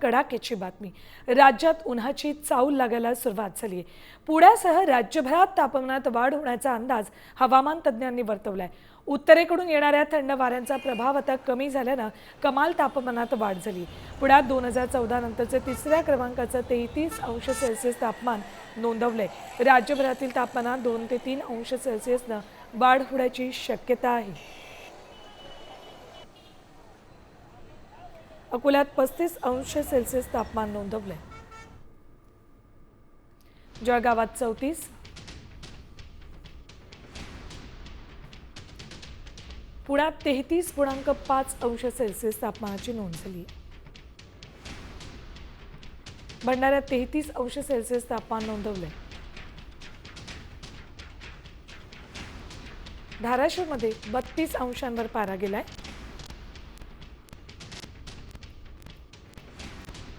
कडाक्याची बातमी। राज्यात उन्हाची चाहूल लागायला सुरुवात झाली आहे। पुण्यासह राज्यभरात तापमानात वाढ होण्याचा अंदाज हवामान तज्ज्ञांनी वर्तवलाय। उत्तरेकडून येणाऱ्या थंड वाऱ्यांचा प्रभाव आता कमी झाल्याने कमाल तापमानात वाढ झाली। पुण्यात 2014 नंतरचे तिसऱ्या क्रमांकाचं 33 अंश सेल्सिअस तापमान नोंदवलंय। राज्यभरातील तापमानात 2 ते 3 अंश सेल्सिअसनं वाढ होण्याची शक्यता आहे। अकोल्यात 35 अंश सेल्सिअस तापमान नोंदवले। जळगावात 34, पुण्यात 33.5 अंश सेल्सिअस तापमानाची नोंद झाली। भंडाऱ्यात 33 अंश सेल्सिअस तापमान नोंदवले। धाराशिवमध्ये 32 अंशांवर पारा गेलाय।